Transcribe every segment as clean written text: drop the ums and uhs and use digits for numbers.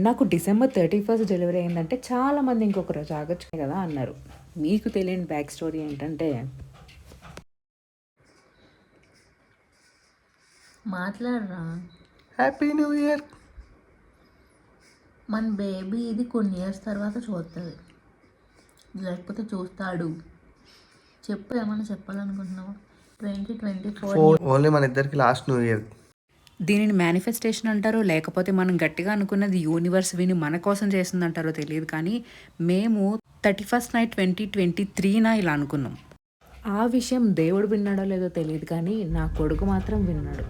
నాకు December 31st delivery అయిందంటే చాలామంది ఇంకొక రోజు ఆగొచ్చు కదా అన్నారు. మీకు తెలియని బ్యాక్ స్టోరీ ఏంటంటే మాట్లాడరా. Happy new year. మన బేబీ ఇది కొన్ని ఇయర్స్ తర్వాత చూస్తుంది, లేకపోతే చూస్తాడు. చెప్పు, ఏమన్నా చెప్పాలనుకుంటున్నావా? 2024 ఓన్లీ మన ఇద్దరికి లాస్ట్ న్యూ ఇయర్. దీనిని మేనిఫెస్టేషన్ అంటారో లేకపోతే మనం గట్టిగా అనుకున్నది యూనివర్స్ విని మన కోసం చేస్తుందంటారో తెలియదు, కానీ మేము 31st నైట్ 2023న ఇలా అనుకున్నాం. ఆ విషయం దేవుడు విన్నాడో లేదో తెలియదు, కానీ నా కొడుకు మాత్రం విన్నాడు.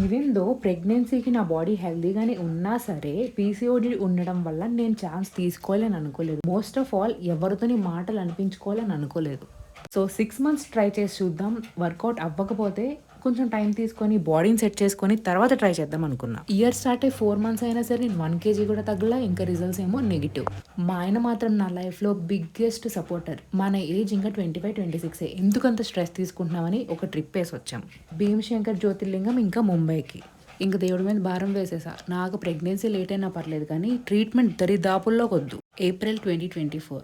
ఈవెన్ దో ప్రెగ్నెన్సీకి నా బాడీ హెల్దీగానే ఉన్నా సరే పీసీఓడి ఉండడం వల్ల నేను ఛాన్స్ తీసుకోవాలని అనుకోలేదు. మోస్ట్ ఆఫ్ ఆల్ ఎవరితోని మాటలు అనిపించుకోవాలని అనుకోలేదు. సో 6 months ట్రై చేసి చూద్దాం. వర్కౌట్ అవ్వకపోతే కొంచెం టైం తీసుకొని బాడీని సెట్ చేసుకొని తర్వాత ట్రై చేద్దాం అనుకున్నా. ఇయర్ స్టార్ట్ అయ్యి 4 months అయినా సరే నేను 1 kg కూడా తగ్గలా. ఇంకా రిజల్ట్స్ ఏమో నెగిటివ్. మా ఆయన మాత్రం నా లైఫ్లో బిగ్గెస్ట్ సపోర్టర్. మన ఏజ్ ఇంకా 25-26. ఎందుకంత స్ట్రెస్ తీసుకుంటున్నామని ఒక ట్రిప్ వేసి వచ్చాం. భీమశంకర్ జ్యోతిర్లింగం ఇంకా ముంబైకి. ఇంక దేవుడి మీద భారం వేసేసా. నాకు ప్రెగ్నెన్సీ లేట్ అయినా పర్లేదు, కానీ ట్రీట్మెంట్ దరిదాపుల్లోకి వద్దు. April 2024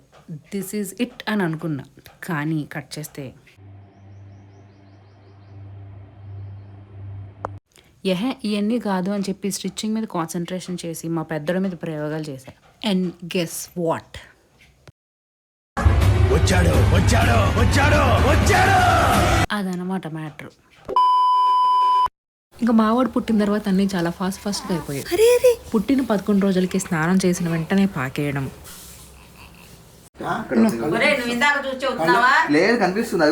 దిస్ ఈజ్ ఇట్ అని అనుకున్నా, కానీ కట్ చేస్తే ఇవన్నీ కాదు అని చెప్పి స్టిచ్చింగ్ మీద కాన్సన్ట్రేషన్ చేసి మా పెద్దల మీద ప్రయోగాలు చేశా. అండ్ గెస్ వాట్, అదనమాట మ్యాటర్. ఇంకా మావాడు పుట్టిన తర్వాత అన్నీ చాలా ఫాస్ట్గా అయిపోయాయి. పుట్టిన 11 రోజులకి స్నానం చేసిన వెంటనే పాకేయడం, లేదు కనిపిస్తుంది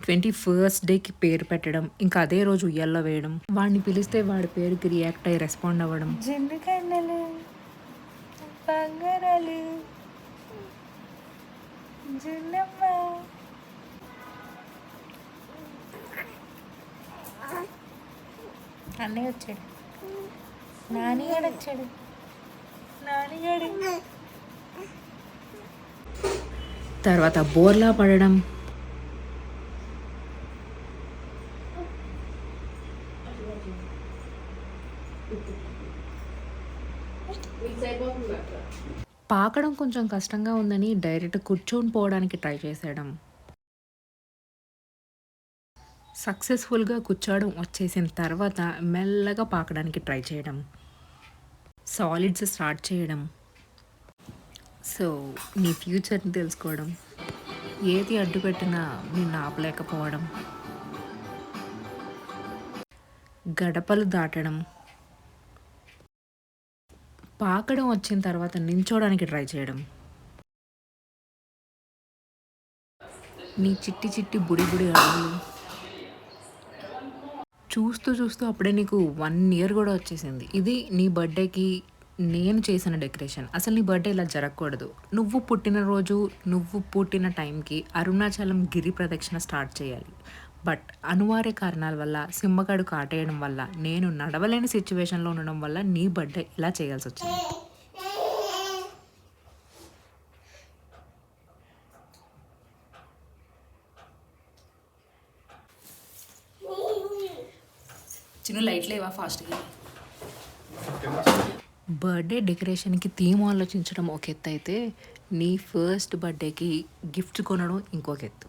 21st డేకి పేరు పెట్టడం, ఇంకా అదే రోజు ఉయ్యాల్లో వేయడం, వాడిని పిలిస్తే వాడి పేరుకి రియాక్ట్ అయ్యి రెస్పాండ్ అవ్వడం, అన్నయ్య వచ్చాడు, నానిగాడు వచ్చాడు, నానిగాడు. తర్వాత బోర్లా పడడం, పాకడం కొంచెం కష్టంగా ఉందని డైరెక్ట్ కూర్చొని పోవడానికి ట్రై చేసేయడం, సక్సెస్ఫుల్గా కూర్చోవడం వచ్చేసిన తర్వాత మెల్లగా పాకడానికి ట్రై చేయడం, సాలిడ్స్ స్టార్ట్ చేయడం. సో నీ ఫ్యూచర్ని తెలుసుకోవడం, ఏది అడ్డుపెట్టినా నిన్ను ఆపలేకపోవడం, గడపలు దాటడం, పాకడం వచ్చిన తర్వాత నించోడానికి ట్రై చేయడం, నీ చిట్టి చిట్టి బుడి బుడి అడుగులు చూస్తూ చూస్తూ అప్పుడే నీకు 1 year కూడా వచ్చేసింది. ఇది నీ బర్త్డేకి నేను చేసిన డెకరేషన్. అసలు నీ బర్త్డే ఇలా జరగకూడదు. నువ్వు పుట్టినరోజు నువ్వు పుట్టిన టైంకి అరుణాచలం గిరి ప్రదక్షిణ స్టార్ట్ చేయాలి. బట్ అనివార్య కారణాల వల్ల సింహగాడు కాటేయడం వల్ల నేను నడవలేని సిచ్యువేషన్లో ఉండడం వల్ల నీ బర్త్డే ఇలా చేయాల్సి వచ్చింది. చిన్న లైట్ లేవా ఫాస్ట్గా. బర్త్డే డెకరేషన్కి థీమ్ ఆలోచించడం ఒక ఎత్తు అయితే నీ ఫస్ట్ బర్త్డేకి గిఫ్ట్ కొనడం ఇంకొక ఎత్తు.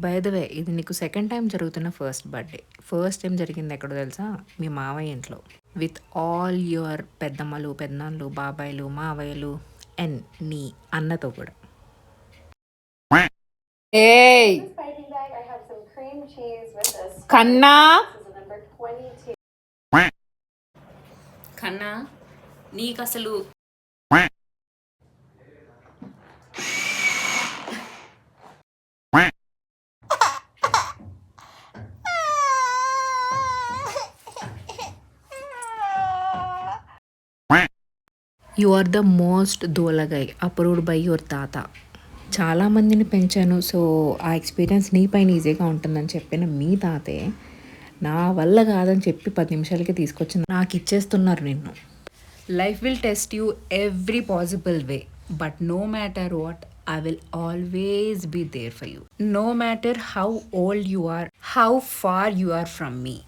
బై ద వే ఇది నీకు సెకండ్ టైం జరుగుతున్న ఫస్ట్ బర్త్డే. ఫస్ట్ టైం జరిగింది ఎక్కడో తెలుసా? మీ మావయ్య ఇంట్లో, విత్ ఆల్ యువర్ పెద్దమ్మలు, పెద్దనాన్నలు, బాబాయిలు, మావయ్యలు అండ్ నీ అన్నతో కూడా. ఏయ్ కన్నా కన్నా, నీకు అసలు యు ఆర్ ద మోస్ట్ దోలగై అప్రూవ్డ్ బై యువర్ తాత. చాలామందిని పెంచాను, సో ఆ ఎక్స్పీరియన్స్ నీ పైన ఈజీగా ఉంటుందని చెప్పిన మీ తాతే నా వల్ల కాదని చెప్పి 10 నిమిషాలకి తీసుకొచ్చి నాకు ఇచ్చేస్తున్నారు నిన్ను. Life will test you every possible way, but no matter what I will always be there for you. No matter how old you are, how far you are from me.